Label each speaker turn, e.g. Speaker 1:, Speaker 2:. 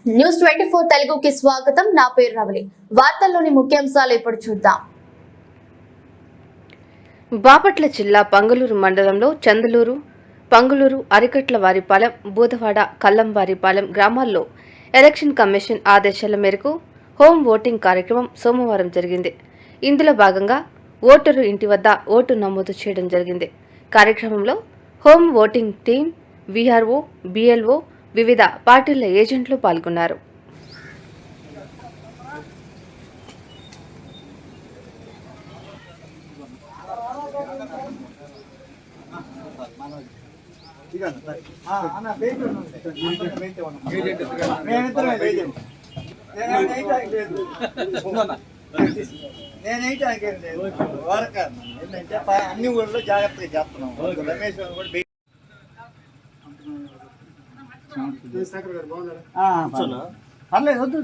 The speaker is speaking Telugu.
Speaker 1: న్యూస్ 24 తెలుగుకి స్వాగతం. నా పేరు రవలి. వార్తల్లోని ముఖ్యాంశాలు ఇప్పుడు చూద్దాం.
Speaker 2: బాపట్ల జిల్లా పంగులూరు మండలంలో చందులూరు, పంగులూరు, అరికట్లవారిపాలెం, బూదవాడ, కల్లంవారిపాలెం గ్రామాల్లో ఎలక్షన్ కమిషన్ ఆదేశాల మేరకు హోం ఓటింగ్ కార్యక్రమం సోమవారం జరిగింది. ఇందులో భాగంగా ఓటరు ఇంటి వద్ద ఓటు నమోదు చేయడం జరిగింది. కార్యక్రమంలో home voting team, VRO, BLO, వివిధ పార్టీల ఏజెంట్లు పాల్గొన్నారు.
Speaker 3: అన్ని ఊళ్ళో జాగ్రత్తగా చేస్తున్నాం. రమేష్ కూడా పర్లేదు వద్దు.